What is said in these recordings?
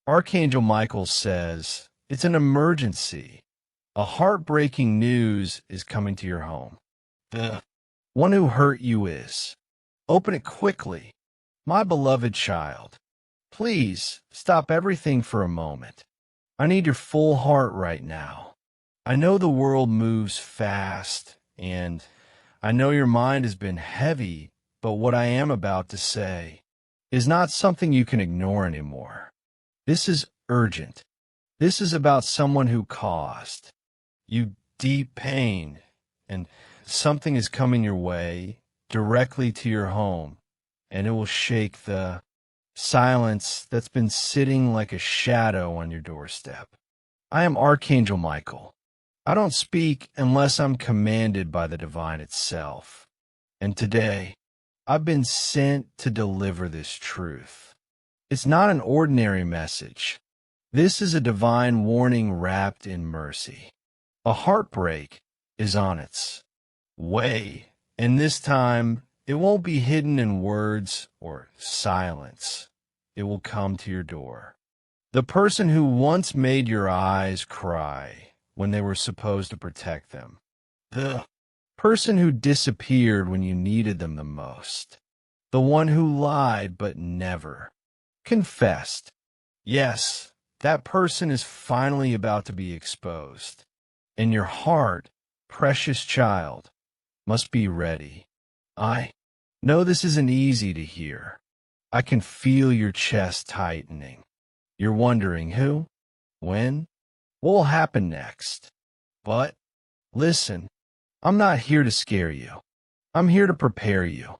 Archangel Michael says, it's an emergency. A heartbreaking news is coming to your home. The one who hurt you is. Open it quickly. My beloved child, please stop everything for a moment. I need your full heart right now. I know the world moves fast, and I know your mind has been heavy, but what I am about to say is not something you can ignore anymore. This is urgent. This is about someone who caused you deep pain, and something is coming your way directly to your home, and it will shake the silence that's been sitting like a shadow on your doorstep. I am Archangel Michael. I don't speak unless I'm commanded by the divine itself. And today, I've been sent to deliver this truth. It's not an ordinary message. This is a divine warning wrapped in mercy. A heartbreak is on its way, and this time it won't be hidden in words or silence. It will come to your door. The person who once made your eyes cry when they were supposed to protect them. The person who disappeared when you needed them the most. The one who lied but never confessed. Yes, that person is finally about to be exposed. And your heart, precious child, must be ready. I know this isn't easy to hear. I can feel your chest tightening. You're wondering who, when, what will happen next. But listen, I'm not here to scare you. I'm here to prepare you.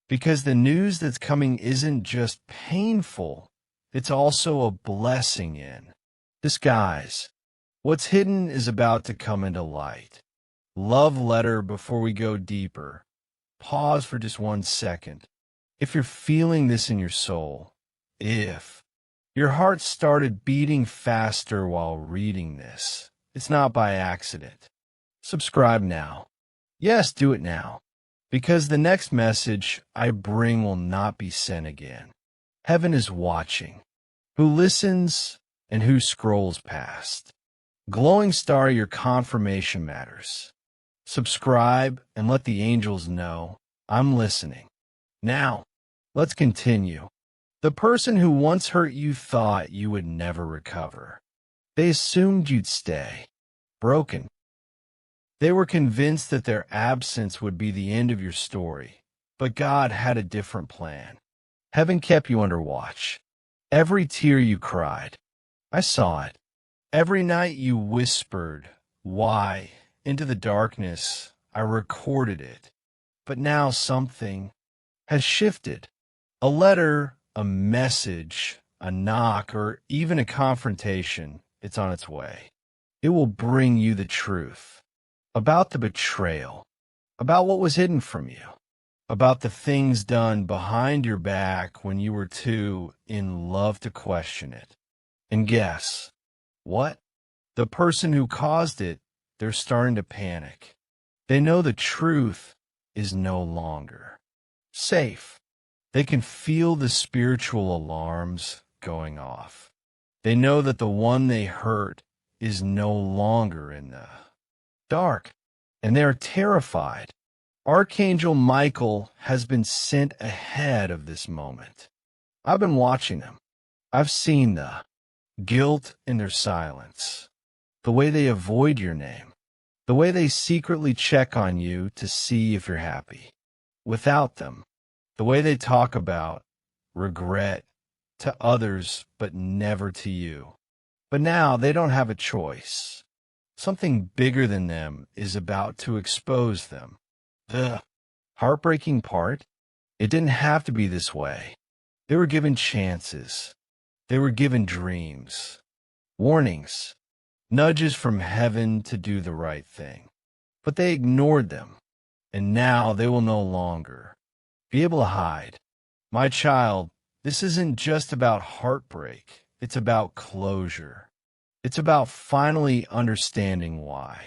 Because the news that's coming isn't just painful, it's also a blessing in disguise. What's hidden is about to come into light. Love letter before we go deeper. Pause for just 1 second. If you're feeling this in your soul, if your heart started beating faster while reading this, it's not by accident. Subscribe now. Yes, do it now. Because the next message I bring will not be sent again. Heaven is watching. Who listens and who scrolls past. Glowing star, your confirmation matters. Subscribe and let the angels know I'm listening. Now, let's continue. The person who once hurt you thought you would never recover. They assumed you'd stay broken. They were convinced that their absence would be the end of your story, but God had a different plan. Heaven kept you under watch. Every tear you cried, I saw it. Every night you whispered, why, into the darkness, I recorded it. But now something has shifted. A letter, a message, a knock, or even a confrontation, it's on its way. It will bring you the truth about the betrayal, about what was hidden from you, about the things done behind your back when you were too in love to question it. And guess what? The person who caused it, they're starting to panic. They know the truth is no longer safe. They can feel the spiritual alarms going off. They know that the one they hurt is no longer in the dark, and they are terrified. Archangel Michael has been sent ahead of this moment. I've been watching them. I've seen the guilt in their silence, the way they avoid your name, the way they secretly check on you to see if you're happy. Without them, the way they talk about regret to others but never to you. But now they don't have a choice. Something bigger than them is about to expose them. The heartbreaking part, it didn't have to be this way. They were given chances. They were given dreams, warnings, nudges from heaven to do the right thing. But they ignored them, and now they will no longer be able to hide. My child, this isn't just about heartbreak. It's about closure. It's about finally understanding why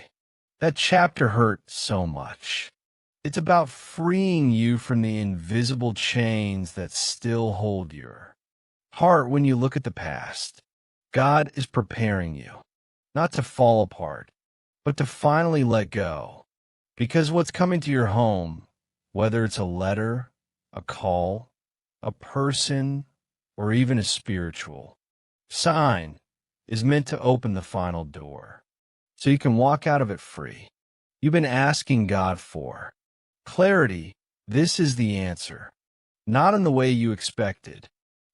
that chapter hurt so much. It's about freeing you from the invisible chains that still hold your heart when you look at the past. God is preparing you, not to fall apart, but to finally let go. Because what's coming to your home, whether it's a letter, a call, a person, or even a spiritual sign, is meant to open the final door, so you can walk out of it free. You've been asking God for clarity. This is the answer, not in the way you expected,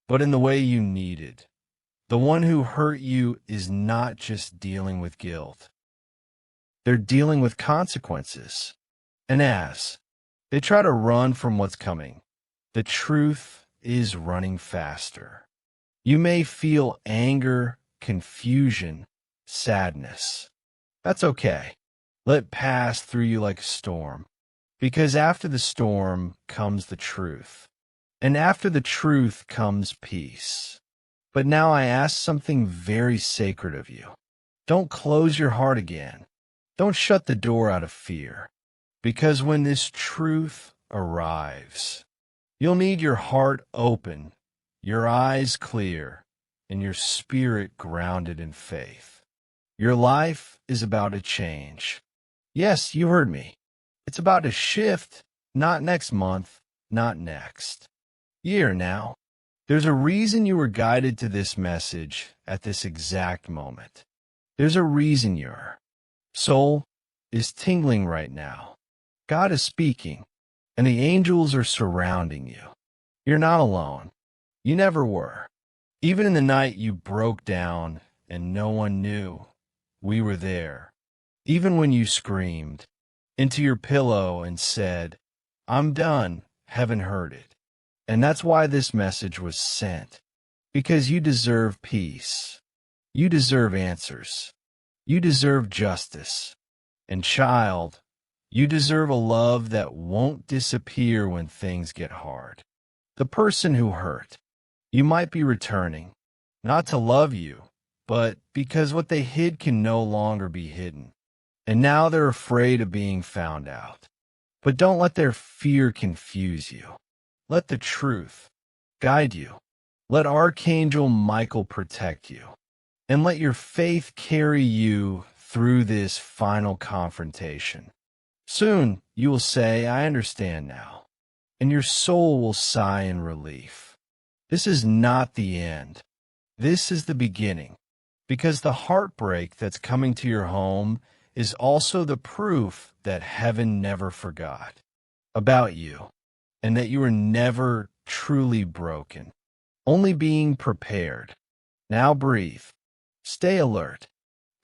but in the way you needed. The one who hurt you is not just dealing with guilt. They're dealing with consequences. And as they try to run from what's coming, the truth is running faster. You may feel anger, confusion, sadness. That's okay. Let it pass through you like a storm. Because after the storm comes the truth. And after the truth comes peace. But now I ask something very sacred of you. Don't close your heart again. Don't shut the door out of fear. Because when this truth arrives, you'll need your heart open, your eyes clear, and your spirit grounded in faith. Your life is about to change. Yes, you heard me. It's about to shift, not next month, not next year now. There's a reason you were guided to this message at this exact moment. There's a reason your soul is tingling right now. God is speaking, and the angels are surrounding you. You're not alone. You never were. Even in the night you broke down and no one knew, we were there. Even when you screamed into your pillow and said, "I'm done," heaven heard it. And that's why this message was sent. Because you deserve peace. You deserve answers. You deserve justice. And child, you deserve a love that won't disappear when things get hard. The person who hurt, you might be returning, not to love you, but because what they hid can no longer be hidden. And now they're afraid of being found out. But don't let their fear confuse you. Let the truth guide you. Let Archangel Michael protect you. And let your faith carry you through this final confrontation. Soon you will say, "I understand now." And your soul will sigh in relief. This is not the end. This is the beginning. Because the heartbreak that's coming to your home is also the proof that heaven never forgot about you, and that you were never truly broken, only being prepared. Now breathe. Stay alert.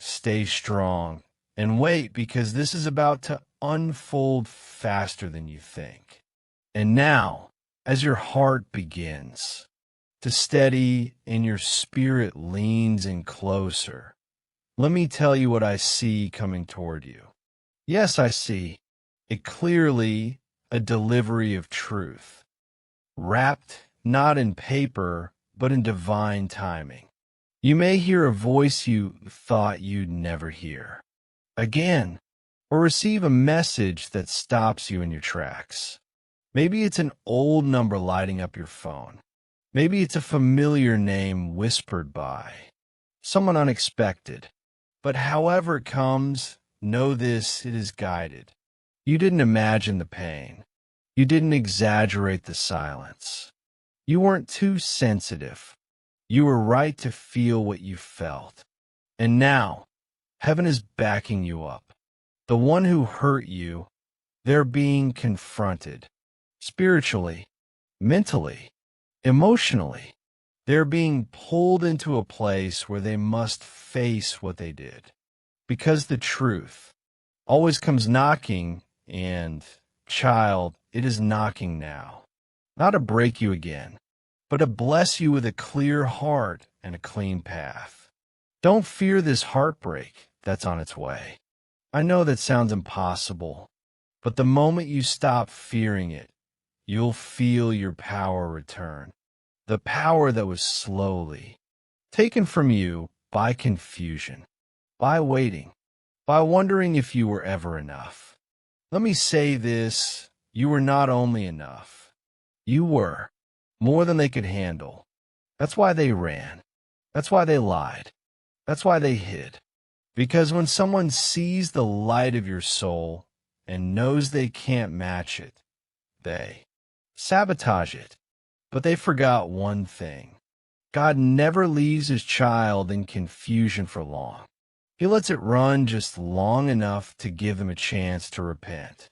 Stay strong. And wait, because this is about to unfold faster than you think. And now, as your heart begins to steady and your spirit leans in closer, let me tell you what I see coming toward you. Yes, I see it clearly, a delivery of truth, wrapped not in paper, but in divine timing. You may hear a voice you thought you'd never hear again, or receive a message that stops you in your tracks. Maybe it's an old number lighting up your phone. Maybe it's a familiar name whispered by someone unexpected. But however it comes, know this, it is guided. You didn't imagine the pain. You didn't exaggerate the silence. You weren't too sensitive. You were right to feel what you felt. And now, heaven is backing you up. The one who hurt you, they're being confronted. Spiritually, mentally, emotionally. They're being pulled into a place where they must face what they did. Because the truth always comes knocking, and, child, it is knocking now. Not to break you again, but to bless you with a clear heart and a clean path. Don't fear this heartbreak that's on its way. I know that sounds impossible, but the moment you stop fearing it, you'll feel your power return. The power that was slowly taken from you by confusion, by waiting, by wondering if you were ever enough. Let me say this, you were not only enough, you were more than they could handle. That's why they ran. That's why they lied. That's why they hid. Because when someone sees the light of your soul and knows they can't match it, they sabotage it. But they forgot one thing. God never leaves his child in confusion for long. He lets it run just long enough to give them a chance to repent.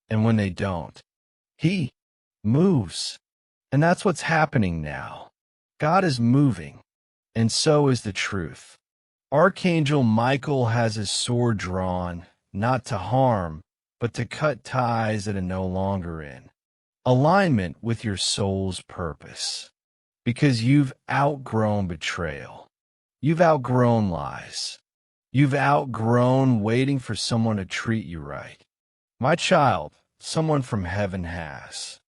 And when they don't, he moves. And that's what's happening now. God is moving, and so is the truth. Archangel Michael has his sword drawn, not to harm, but to cut ties that are no longer in alignment with your soul's purpose. Because you've outgrown betrayal. You've outgrown lies. You've outgrown waiting for someone to treat you right. My child, someone from heaven has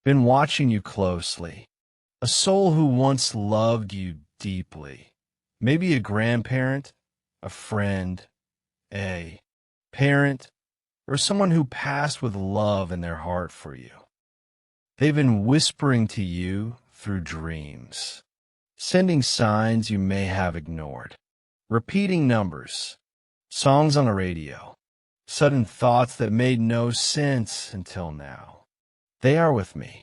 been watching you closely. A soul who once loved you deeply. Maybe a grandparent, a friend, a parent, or someone who passed with love in their heart for you. They've been whispering to you through dreams, sending signs you may have ignored, repeating numbers, songs on the radio, sudden thoughts that made no sense until now. They are with me,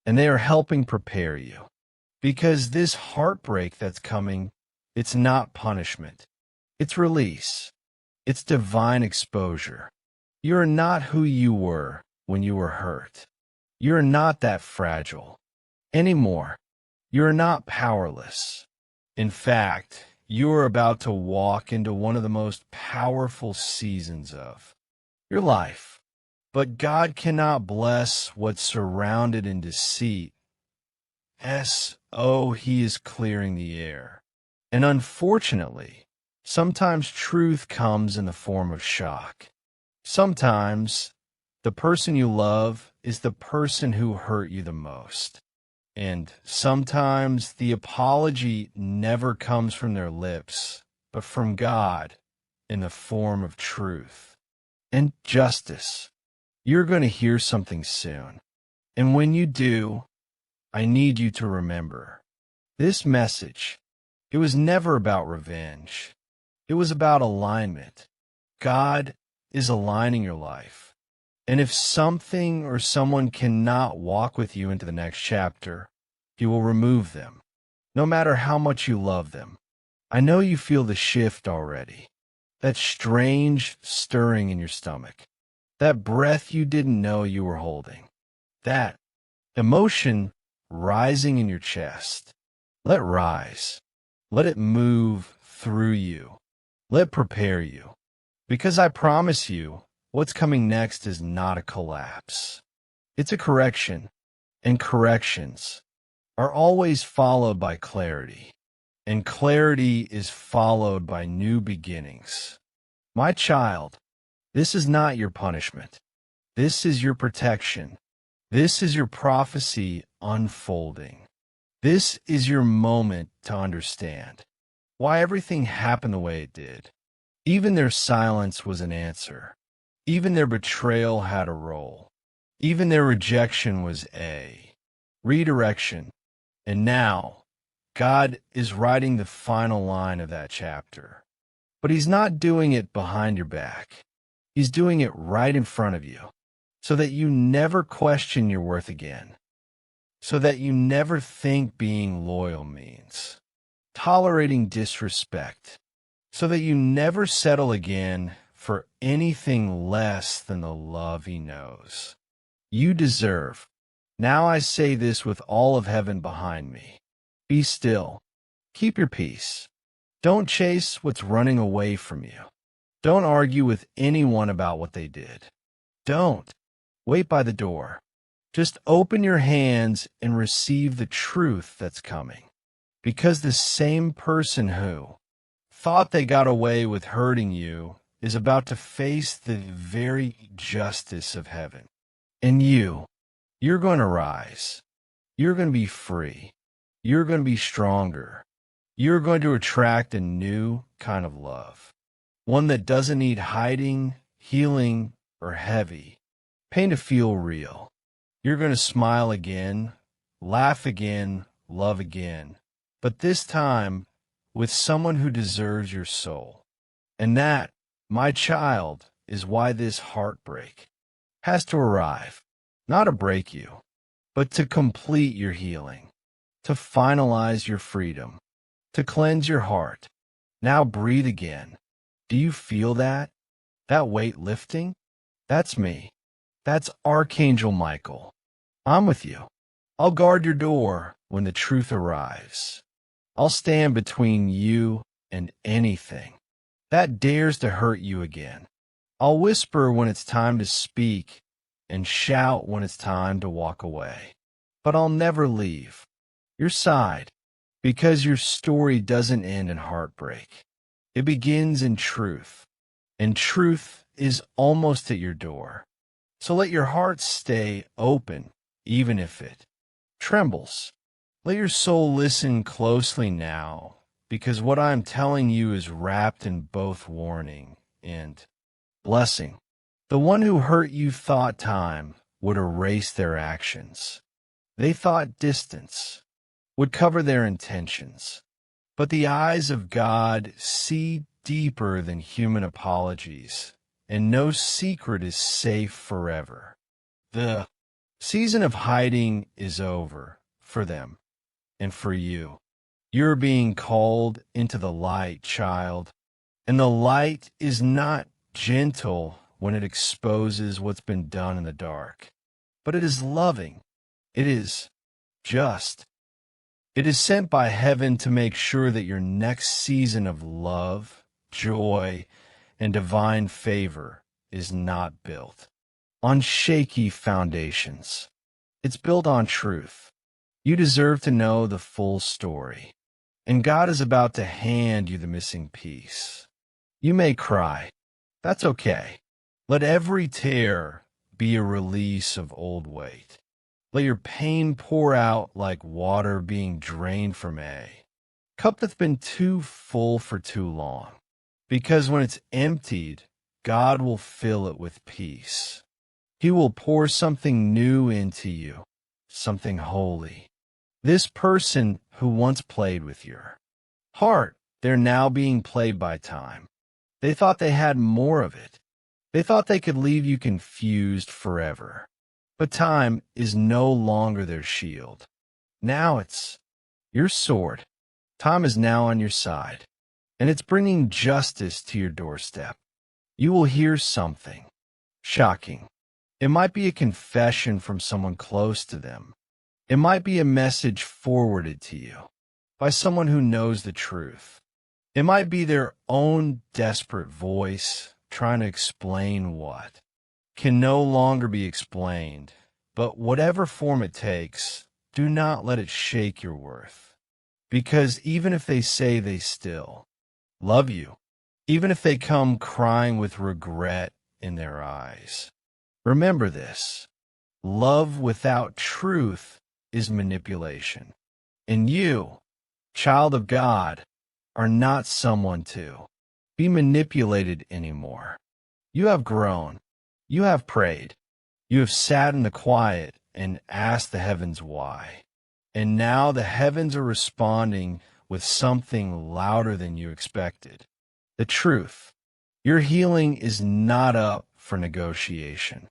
and they are helping prepare you. Because this heartbreak that's coming, it's not punishment. It's release. It's divine exposure. You are not who you were when you were hurt. You are not that fragile anymore. You are not powerless. In fact, you are about to walk into one of the most powerful seasons of your life. But God cannot bless what's surrounded in deceit. He is clearing the air. And unfortunately, sometimes truth comes in the form of shock. Sometimes the person you love is the person who hurt you the most. And sometimes the apology never comes from their lips, but from God in the form of truth and justice. You're going to hear something soon. And when you do, I need you to remember this message. It was never about revenge. It was about alignment. God is aligning your life. And if something or someone cannot walk with you into the next chapter, he will remove them, no matter how much you love them. I know you feel the shift already, that strange stirring in your stomach, that breath you didn't know you were holding, that emotion rising in your chest. Let rise. Let it move through you. Let prepare you. Because I promise you, what's coming next is not a collapse. It's a correction. And corrections are always followed by clarity. And clarity is followed by new beginnings. My child, this is not your punishment. This is your protection. This is your prophecy unfolding. This is your moment to understand why everything happened the way it did. Even their silence was an answer. Even their betrayal had a role. Even their rejection was a redirection. And now, God is writing the final line of that chapter. But he's not doing it behind your back. He's doing it right in front of you, so that you never question your worth again. So that you never think being loyal means tolerating disrespect. So that you never settle again for anything less than the love he knows you deserve. Now I say this with all of heaven behind me. Be still. Keep your peace. Don't chase what's running away from you. Don't argue with anyone about what they did. Don't wait by the door. Just open your hands and receive the truth that's coming. Because the same person who thought they got away with hurting you is about to face the very justice of heaven. And you're going to rise. You're going to be free. You're going to be stronger. You're going to attract a new kind of love. One that doesn't need hiding, healing, or heavy pain to feel real. You're going to smile again, laugh again, love again. But this time, with someone who deserves your soul. And that, my child, is why this heartbreak has to arrive, not to break you, but to complete your healing, to finalize your freedom, to cleanse your heart. Now breathe again. Do you feel that? That weight lifting? That's me. That's Archangel Michael. I'm with you. I'll guard your door when the truth arrives. I'll stand between you and anything that dares to hurt you again. I'll whisper when it's time to speak and shout when it's time to walk away. But I'll never leave your side, because your story doesn't end in heartbreak. It begins in truth, and truth is almost at your door. So let your heart stay open, even if it trembles. Let your soul listen closely now, because what I'm telling you is wrapped in both warning and blessing. The one who hurt you thought time would erase their actions. They thought distance would cover their intentions. But the eyes of God see deeper than human apologies, and no secret is safe forever. The season of hiding is over for them and for you. You're being called into the light, child, and the light is not gentle when it exposes what's been done in the dark, but it is loving. It is just. It is sent by heaven to make sure that your next season of love, joy, and divine favor is not built on shaky foundations. It's built on truth. You deserve to know the full story, and God is about to hand you the missing piece. You may cry. That's okay. Let every tear be a release of old weight. Let your pain pour out like water being drained from a cup that's been too full for too long. Because when it's emptied, God will fill it with peace. He will pour something new into you, something holy. This person who once played with your heart, they're now being played by time. They thought they had more of it. They thought they could leave you confused forever. But time is no longer their shield. Now it's your sword. Time is now on your side, and it's bringing justice to your doorstep. You will hear something shocking. It might be a confession from someone close to them. It might be a message forwarded to you by someone who knows the truth. It might be their own desperate voice trying to explain what can no longer be explained, but whatever form it takes, do not let it shake your worth. Because even if they say they still love you, even if they come crying with regret in their eyes, remember this: love without truth is manipulation. And you, child of God, are not someone to be manipulated anymore. You have grown. You have prayed. You have sat in the quiet and asked the heavens why. And now the heavens are responding with something louder than you expected. The truth. Your healing is not up for negotiation.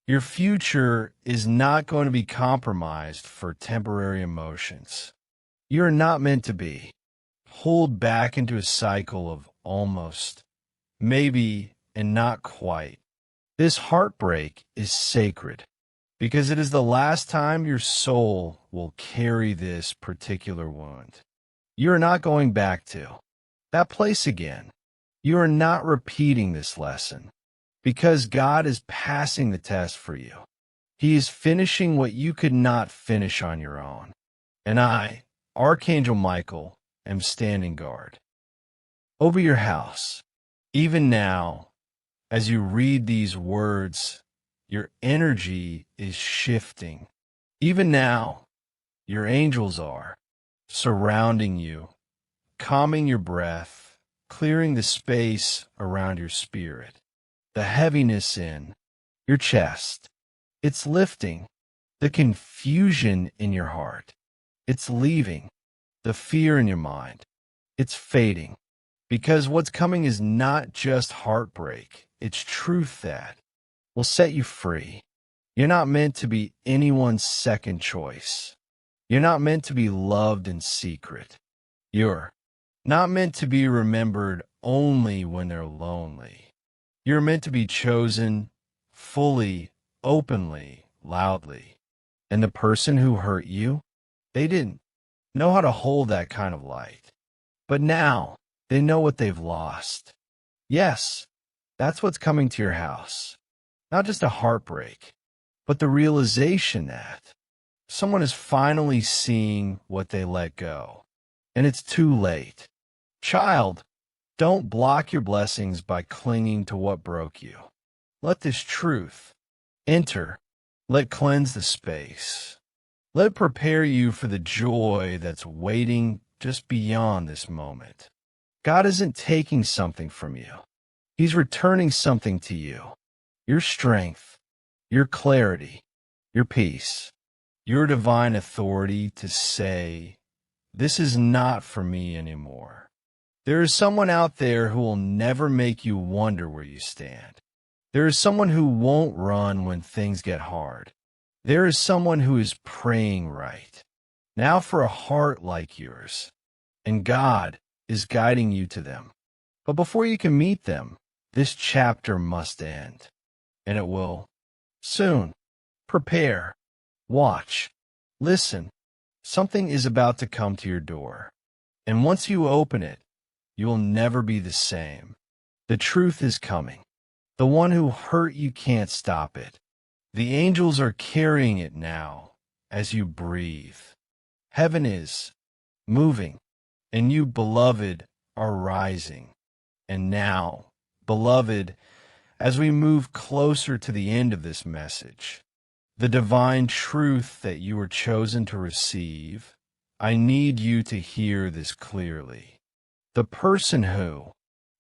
Your future is not going to be compromised for temporary emotions. You are not meant to be pulled back into a cycle of almost, maybe, and not quite. This heartbreak is sacred because it is the last time your soul will carry this particular wound. You are not going back to that place again. You are not repeating this lesson because God is passing the test for you. He is finishing what you could not finish on your own. And I, Archangel Michael, am standing guard over your house. Even now, as you read these words, your energy is shifting. Even now, your angels are surrounding you, calming your breath, clearing the space around your spirit. The heaviness in your chest, it's lifting. The confusion in your heart, it's leaving. The fear in your mind, It's fading. Because what's coming is not just heartbreak, it's truth that will set you free. You're not meant to be anyone's second choice. You're not meant to be loved in secret. You're not meant to be remembered only when they're lonely. You're meant to be chosen fully, openly, loudly. And the person who hurt you, they didn't know how to hold that kind of light. But now, they know what they've lost. Yes, that's what's coming to your house. Not just a heartbreak, but the realization that someone is finally seeing what they let go. And it's too late. Child, don't block your blessings by clinging to what broke you. Let this truth enter. Let cleanse the space. Let it prepare you for the joy that's waiting just beyond this moment. God isn't taking something from you. He's returning something to you. Your strength, your clarity, your peace, your divine authority to say, this is not for me anymore. There is someone out there who will never make you wonder where you stand. There is someone who won't run when things get hard. There is someone who is praying right now for a heart like yours, and God is guiding you to them. But before you can meet them, this chapter must end, and it will soon. Prepare, watch, listen. Something is about to come to your door, and once you open it, you will never be the same. The truth is coming. The one who hurt you can't stop it. The angels are carrying it now as you breathe. Heaven is moving, and you, beloved, are rising. And now, beloved, as we move closer to the end of this message, the divine truth that you were chosen to receive, I need you to hear this clearly. The person who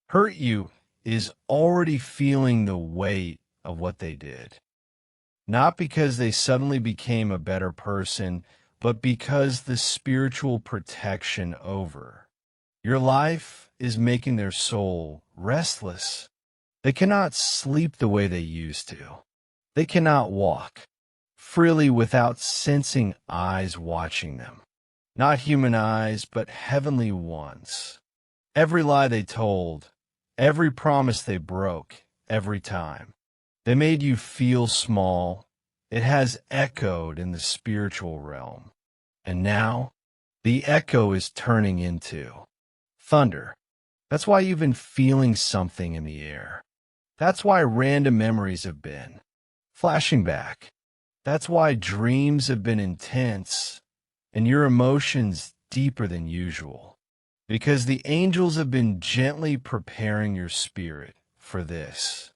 hurt you is already feeling the weight of what they did. Not because they suddenly became a better person, but because the spiritual protection over your life is making their soul restless. They cannot sleep the way they used to. They cannot walk freely without sensing eyes watching them. Not human eyes, but heavenly ones. Every lie they told, every promise they broke, every time. They made you feel small. It has echoed in the spiritual realm. And now, the echo is turning into thunder. That's why you've been feeling something in the air. That's why random memories have been flashing back. That's why dreams have been intense and your emotions deeper than usual. Because the angels have been gently preparing your spirit for this.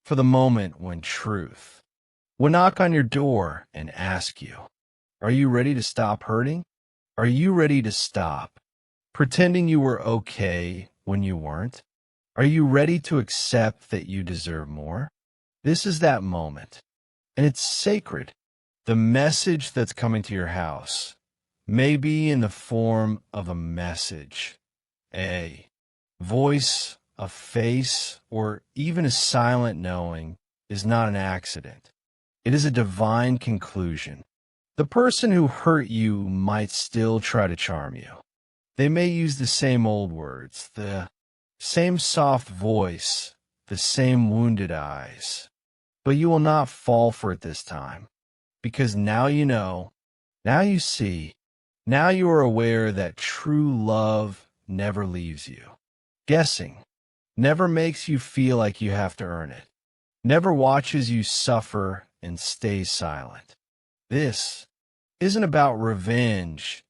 For the moment when truth will knock on your door and ask you, are you ready to stop hurting? Are you ready to stop pretending you were okay when you weren't? Are you ready to accept that you deserve more? This is that moment, and it's sacred. The message that's coming to your house may be in the form of a message, a voice, a face, or even a silent knowing is not an accident. It is a divine conclusion. The person who hurt you might still try to charm you. They may use the same old words, the same soft voice, the same wounded eyes. But you will not fall for it this time, because now you know, now you see, now you are aware that true love never leaves you. Guessing never makes you feel like you have to earn it, never watches you suffer and stays silent. This isn't about revenge,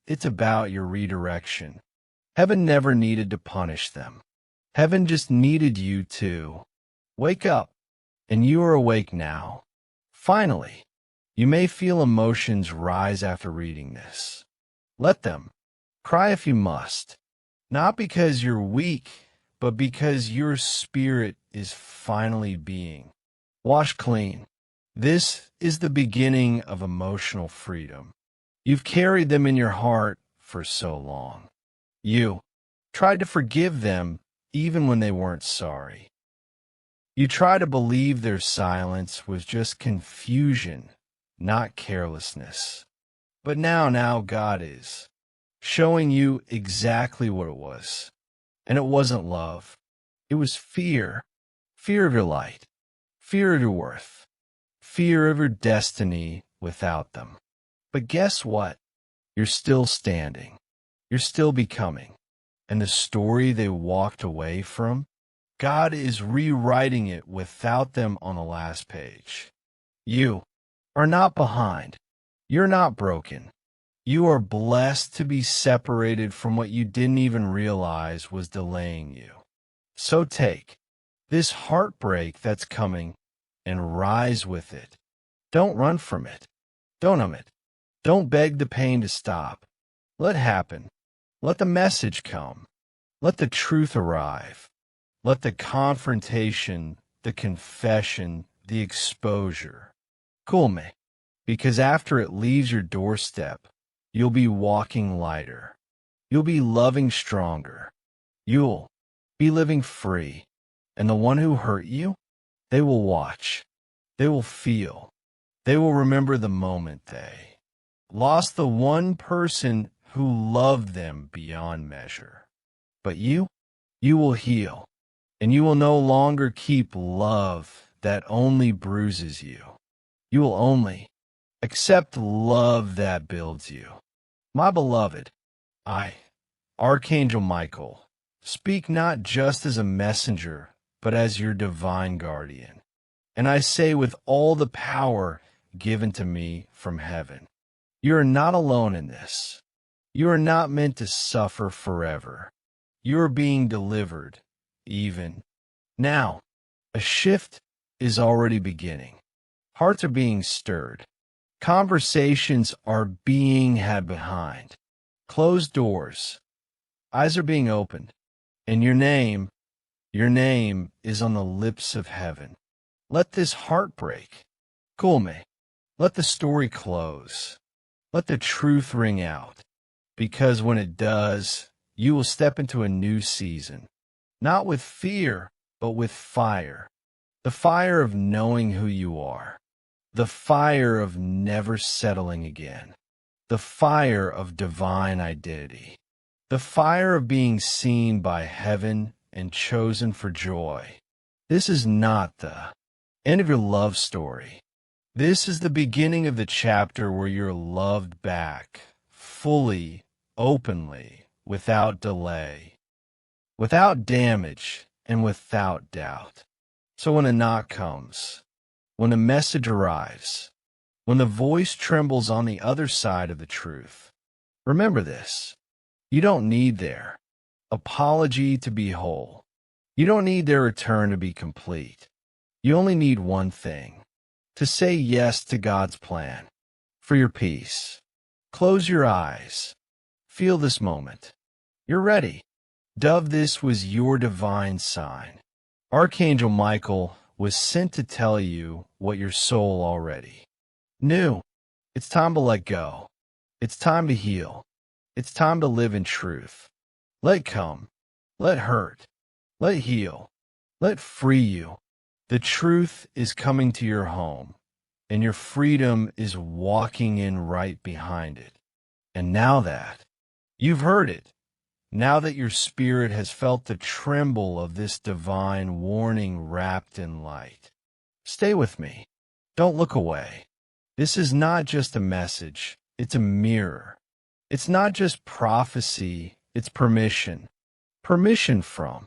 it's about your redirection. Heaven never needed to punish them. Heaven just needed you to wake up, and you are awake now. Finally, you may feel emotions rise after reading this. Let them. Cry if you must. Not because you're weak, but because your spirit is finally being washed clean. This is the beginning of emotional freedom. You've carried them in your heart for so long. You tried to forgive them even when they weren't sorry. You try to believe their silence was just confusion, not carelessness. But now God is showing you exactly what it was. And it wasn't love. It was fear. Fear of your light. Fear of your worth. Fear of your destiny without them. But guess what? You're still standing. You're still becoming. And the story they walked away from, God is rewriting it without them on the last page. You are not behind. You're not broken. You are blessed to be separated from what you didn't even realize was delaying you. So take this heartbreak that's coming and rise with it. Don't run from it. Don't numb it. Don't beg the pain to stop. Let it happen. Let the message come. Let the truth arrive. Let the confrontation, the confession, the exposure cool me. Because after it leaves your doorstep, you'll be walking lighter. You'll be loving stronger. You'll be living free. And the one who hurt you, they will watch. They will feel. They will remember the moment they lost the one person who loved them beyond measure. But you will heal. And you will no longer keep love that only bruises you. You will only accept love that builds you. My beloved, I, Archangel Michael, speak not just as a messenger, but as your divine guardian. And I say with all the power given to me from heaven, you are not alone in this. You are not meant to suffer forever. You are being delivered, even now. A shift is already beginning. Hearts are being stirred. Conversations are being had behind closed doors. Eyes are being opened. And your name is on the lips of heaven. Let this heartbreak cool me. Let the story close. Let the truth ring out. Because when it does, you will step into a new season. Not with fear, but with fire. The fire of knowing who you are. The fire of never settling again. The fire of divine identity. The fire of being seen by heaven and chosen for joy. This is not the end of your love story. This is the beginning of the chapter where you're loved back, fully, openly, without delay, without damage, and without doubt. So when a knock comes, when a message arrives, when the voice trembles on the other side of the truth, remember this. You don't need their apology to be whole. You don't need their return to be complete. You only need one thing, to say yes to God's plan for your peace. Close your eyes. Feel this moment. You're ready. Dove, this was your divine sign. Archangel Michael was sent to tell you what your soul already knew. It's time to let go. It's time to heal. It's time to live in truth. Let come. Let hurt. Let heal. Let free you. The truth is coming to your home, and your freedom is walking in right behind it. And now that you've heard it, now that your spirit has felt the tremble of this divine warning wrapped in light, stay with me. Don't look away. This is not just a message. It's a mirror. It's not just prophecy. It's permission. Permission from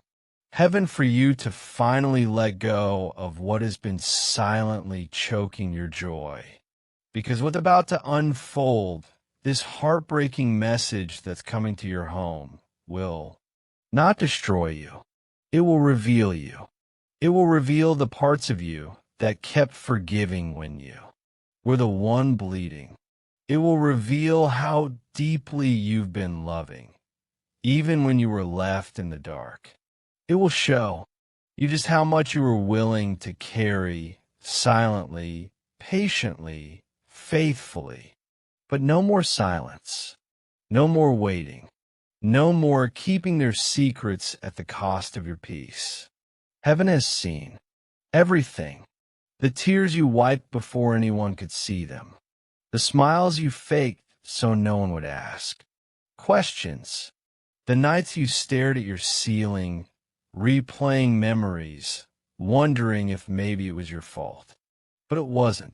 heaven for you to finally let go of what has been silently choking your joy. Because what's about to unfold, this heartbreaking message that's coming to your home, will not destroy you. It will reveal you. It will reveal the parts of you that kept forgiving when you were the one bleeding. It will reveal how deeply you've been loving, even when you were left in the dark. It will show you just how much you were willing to carry silently, patiently, faithfully. But no more silence. No more waiting. No more keeping their secrets at the cost of your peace. Heaven has seen everything. The tears you wiped before anyone could see them. The smiles you faked so no one would ask. Questions. The nights you stared at your ceiling, replaying memories, wondering if maybe it was your fault. But it wasn't.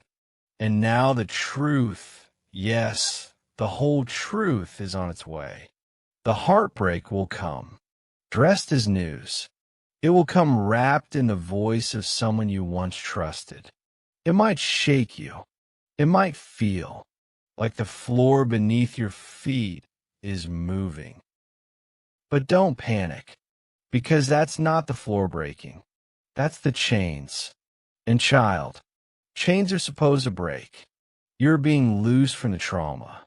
And now the truth, yes, the whole truth is on its way. The heartbreak will come, dressed as news. It will come wrapped in the voice of someone you once trusted. It might shake you. It might feel like the floor beneath your feet is moving. But don't panic, because that's not the floor breaking. That's the chains. And child, chains are supposed to break. You're being loose from the trauma.